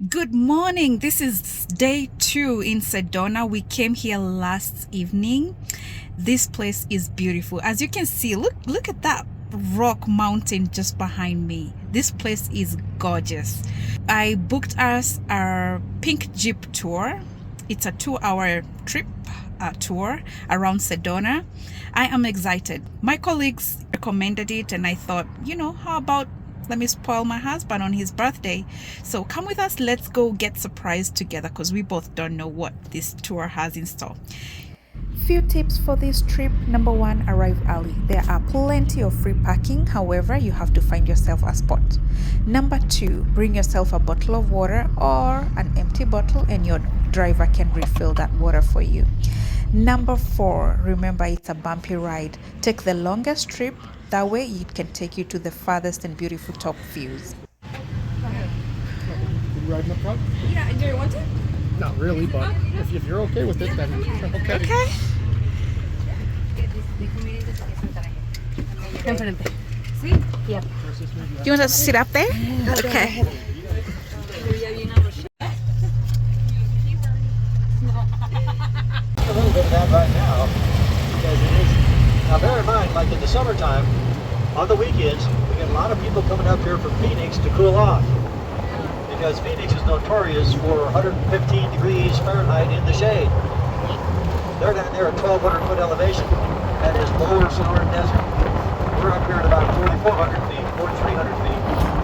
Good morning. This is day 2 in Sedona. We came here last evening. This place is beautiful. As you can see, look at that rock mountain just behind me. This place is gorgeous. I booked us our pink jeep tour. It's a 2-hour trip tour around Sedona. I am excited. My colleagues recommended it and I thought, how about let me spoil my husband on his birthday. So come with us, let's go get surprised together because we both don't know what this tour has in store. Few tips for this trip. Number 1, arrive early. There are plenty of free parking, however you have to find yourself a spot. Number 2, bring yourself a bottle of water or an empty bottle and your driver can refill that water for you. Number 4, remember it's a bumpy ride. Take the longest trip. That way it can take you to the farthest and beautiful top views. You riding up front? Yeah, do you want to? Not really, but if you're okay with it, then okay. Okay. Sí? Yeah. Do you want us to sit up there? Okay. A little bit of that right now, because it is. Now bear in mind, like in the summertime, on the weekends, we get a lot of people coming up here from Phoenix to cool off. Because Phoenix is notorious for 115 degrees Fahrenheit in the shade. They're down there at 1,200 foot elevation. That is lower Sonora Desert. We're up here at about 4,400 feet, 4,300 feet.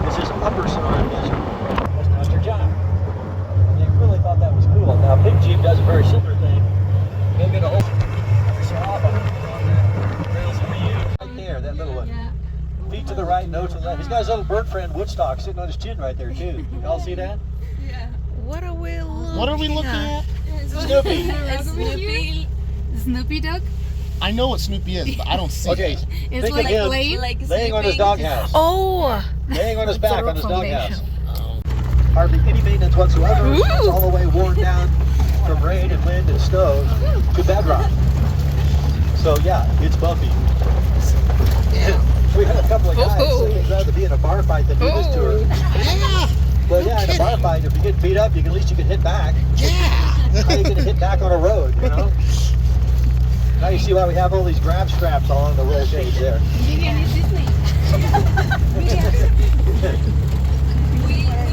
This is upper Sonora Desert. That's Master John. And they really thought that was cool. Now, Big Jeep does a very similar thing. You'll get a whole every so often. Right there, that little one. Feet to the right, nose to the left. He's got his little bird friend Woodstock sitting on his chin right there too. Y'all see that? Yeah. What are we looking at? Snoopy. Snoopy dog? I know what Snoopy is, but I don't see Okay, it. It's think of him laying on his doghouse. Oh, Laying on his back on his foundation. doghouse. Hardly any maintenance whatsoever. It's all the way worn down from rain and wind and snow to bedrock. So yeah, it's bumpy. We had a couple of guys say they'd rather be in a bar fight than do this tour. Yeah. Well, yeah, in a bar fight, if you get beat up, at least you can hit back. Yeah. How are you going to hit back on a road, Now you see why we have all these grab straps along the roll cage there. Vivian is Disney. We chose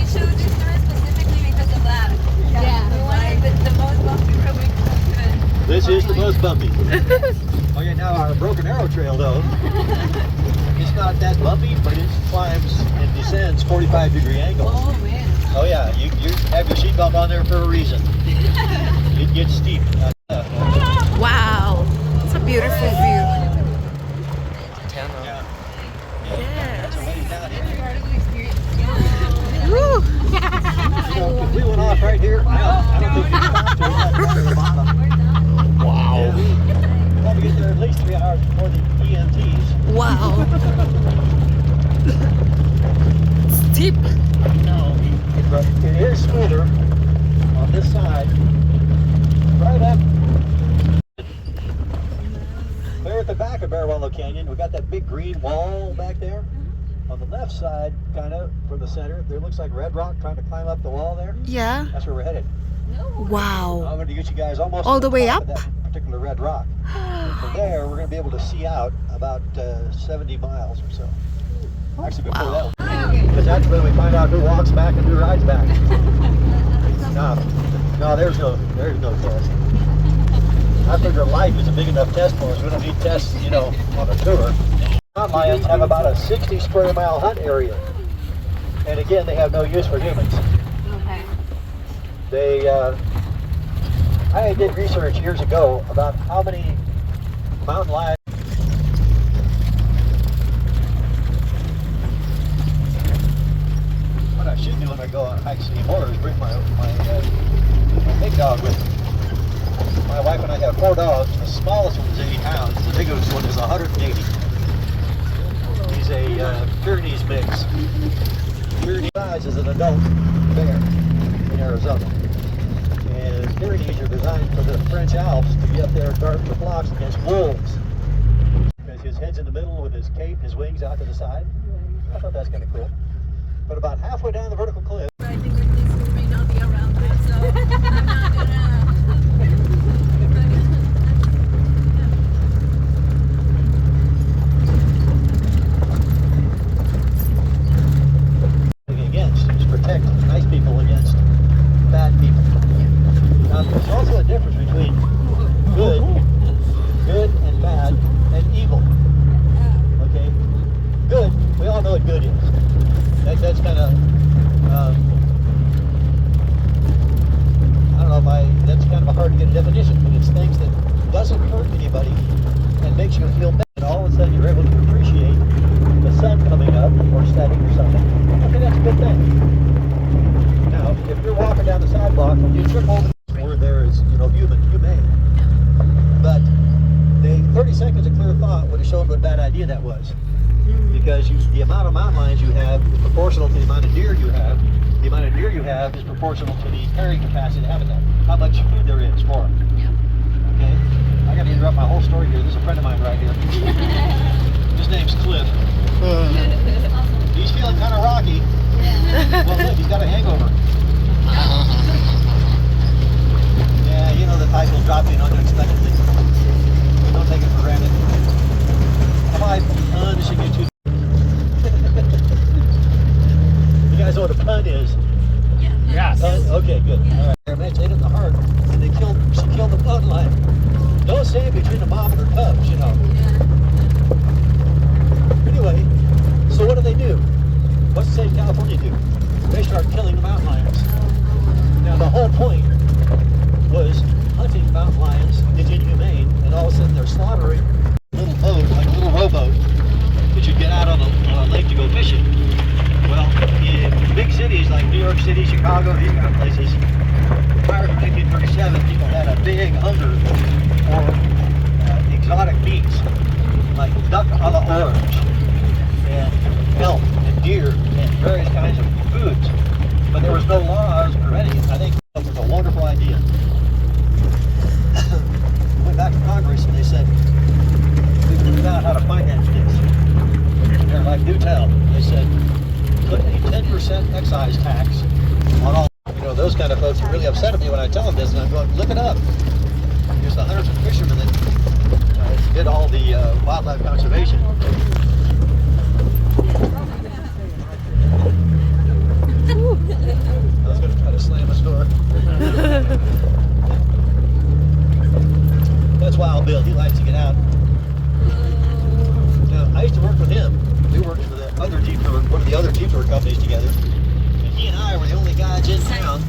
this tour specifically because of that. Yeah. We wanted the most bumpy road we could. This is the most bumpy. Okay, now our Broken Arrow Trail, though, it's not that bumpy, but it climbs and descends 45-degree angles. Oh, man. Oh yeah, you have your seatbelt on there for a reason. It gets steep. wow. It's a beautiful view. Yeah. Yes. That's a way down here. Part of the experience. Yeah. Woo. So if we went off right here, I don't think we can stop to it. To the bottom. Wow. Yeah, we probably get there at least 3 hours before the EMTs. Wow. Steep. No, but it is smoother on this side. Right up there at the back of Barrawallow Canyon, we got that big green wall back there. On the left side, kind of from the center, there looks like red rock trying to climb up the wall there. Yeah. That's where we're headed. Wow. I'm going to get you guys almost All to the way top up? of that particular red rock. And from there, we're going to be able to see out about 70 miles or so. Actually, before Wow. that, because that's when we find out who walks back and who rides back. No, there's no test. I figure life is a big enough test for us. We don't need tests, on a tour. Mountain lions have about a 60 square mile hunt area. And again, they have no use for humans. Okay. I did research years ago about how many mountain lions. What I should do when I go on hikes anymore is bring my big dog with me. My wife and I have 4 dogs. The smallest one is 80 pounds. The biggest one is 180. He's a Pyrenees mix. Pyrenees size is an adult bear in Arizona. And Pyrenees are designed for the French Alps to be up there and guard the flocks against wolves. Because his head's in the middle with his cape and his wings out to the side. I thought that's kind of cool. But about halfway down the vertical cliff, I think that this will be not protect nice people against bad people. Now, there's also a difference between good and bad, and evil. Okay? Good, we all know what good is. That's kind of, I don't know if that's kind of a hard to get a definition, but it's things that doesn't hurt anybody and makes you feel better. And all of a sudden you're able to appreciate the sun coming up or setting or something. Okay, that's a good thing. Now, if you're walking down the sidewalk and you trip over where there is, humane. But 30 seconds of clear thought would have shown what a bad idea that was. Because the amount of mountain lions you have is proportional to the amount of deer you have. The amount of deer you have is proportional to the carrying capacity of the habitat. How much food there is for it. Okay? I got to interrupt my whole story here. This is a friend of mine right here. His name's Cliff. He's feeling kind of rocky. Well, look, he's got a hangover. Yeah, the type will drop in unexpectedly. Don't take it for granted. Am I punishing you too? You guys know what a pun is? Yes. Okay, good. All right. They hit in the heart, and she killed the mountain lion. Don't stand between the mom and her cubs, Anyway, so what do? What's the state of California do? They start killing the mountain lions. Now the whole point was hunting mountain lions is inhumane, and all of a sudden they're slaughtering a little boat, like a little rowboat, that you get out on a lake to go fishing. Well, in big cities like New York City, Chicago, these kind of places, prior to 1937, people had a big hunger for exotic meats, like duck a la orange, and elk, and deer, and various kinds of foods. But there was no laws preventing it. I think it was a wonderful idea. We went back to Congress and they said, we figured out how to finance this. They're like, do tell. They said, put a 10% excise tax on all, those kind of folks are really upset at me when I tell them this, and I'm going, look it up. There's the hundreds of fishermen that did all the wildlife conservation. I was going to try to slam his door. That's Wild Bill. He likes to get out. Now, I used to work with him. We worked for one of the other Jeep tour companies together. And he and I were the only guys in town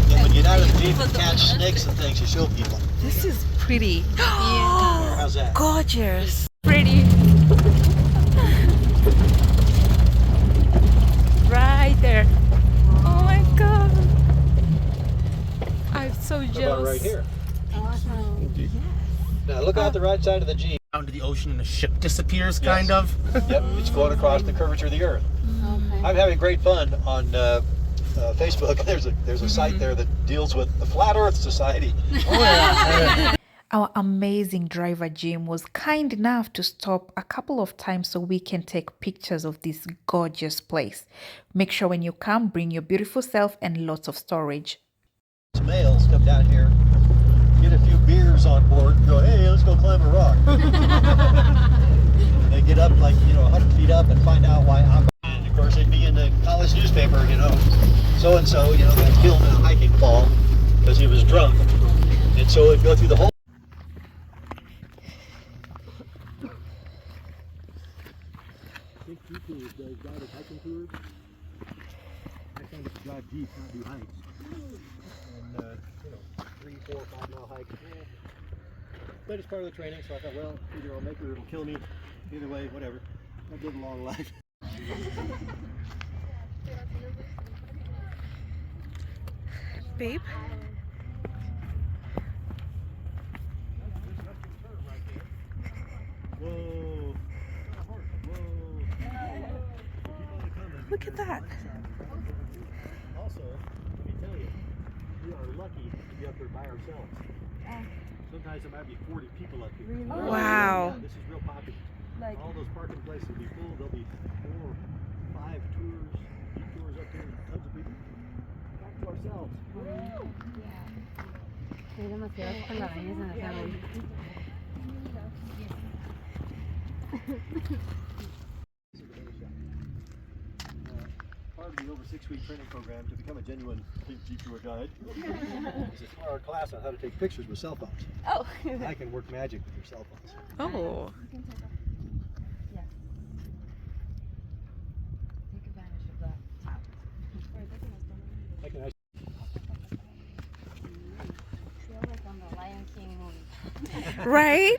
that would get out of the Jeep and catch snakes and things to show people. This is pretty. How's that? Gorgeous. Pretty. Right there. Oh my god. I'm so What about jealous. right here? Now look out the right side of the Jeep. Down to the ocean and the ship disappears, Yes. kind of. Yep, it's going across the curvature of the earth. Okay. I'm having great fun on Facebook. There's a site there that deals with the Flat Earth Society. Our amazing driver Jim was kind enough to stop a couple of times so we can take pictures of this gorgeous place. Make sure when you come, bring your beautiful self and lots of storage. Males come down here, get a few beers on board, and go, hey, let's go climb a rock. They get up like 100 feet up and find out why I'm. And of course, they'd be in the college newspaper, so and so, got killed in a hiking fall because he was drunk, and so it'd go through the whole. Hiking tours. I kind of drive jeeps, not do hikes. And 3, 4, 5 mile hike. But it's part of the training, so I thought, well, either I'll make it or it'll kill me. Either way, whatever. I've lived a long life. Babe. Whoa. Look at that. Also, let me tell you, we are lucky to be up here by ourselves. Sometimes there might be 40 people up here. Really? Wow. This is real popular. All those parking places will be full. There'll be 4 or 5 tours, detours up here, and tons of people. Back to ourselves. Hay demasiadas telarañas en la cama. Part of part of the over 6-week training program to become a genuine Jeep tour guide. It's a 4-hour class on how to take pictures with cell phones. Oh. I can work magic with your cell phones. Oh. Yes. Take advantage of that tap. I can actually Feel like on the Lion King movie. Right?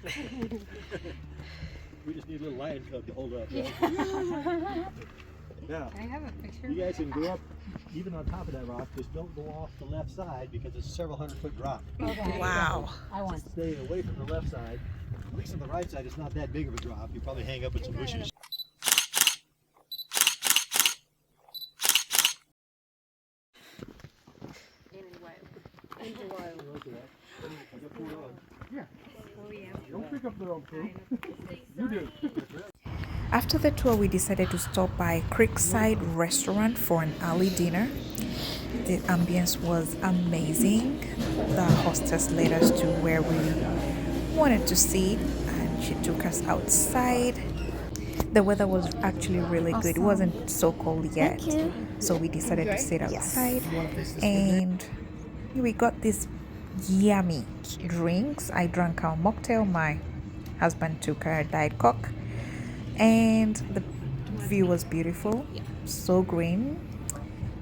we just need a little lion cub to hold up. Right? Now, Can I have a picture? you guys can go up even on top of that rock. Just don't go off the left side because it's a several 100-foot drop. Okay. Wow. I want. Stay away from the left side. At least on the right side, it's not that big of a drop. You probably hang up with some bushes. Don't pick up their own food. You do. After the tour, we decided to stop by Creekside restaurant for an early dinner. The ambience was amazing. The hostess led us to where we wanted to sit and she took us outside. The weather was actually really good. It wasn't so cold yet. So we decided to sit outside and we got these yummy drinks. I drank our mocktail. My husband took a Diet Coke. And the view was beautiful, so green.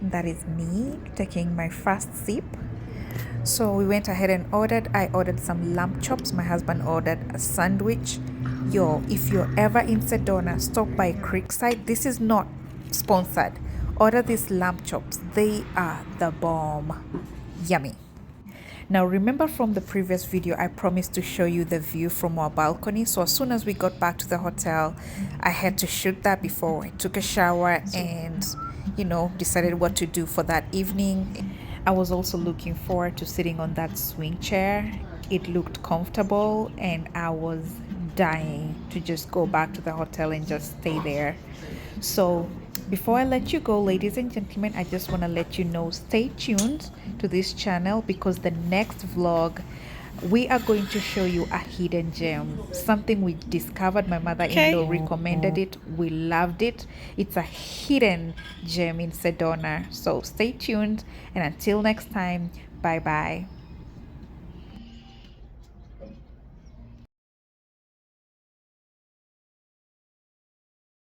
That is me taking my first sip. So we went ahead and ordered. I ordered some lamb chops. My husband ordered a sandwich. Yo, if you're ever in Sedona, stop by Creekside. This is not sponsored. Order these lamb chops. They are the bomb. Yummy. Now remember from the previous video I promised to show you the view from our balcony, so as soon as we got back to the hotel I had to shoot that before I took a shower and decided what to do for that evening. I was also looking forward to sitting on that swing chair. It looked comfortable and I was dying to just go back to the hotel and just stay there. So before I let you go, ladies and gentlemen, I just want to let you know, stay tuned to this channel because the next vlog we are going to show you a hidden gem, something we discovered. My mother-in-law recommended it. We loved it. It's a hidden gem in Sedona. So stay tuned and until next time, bye bye.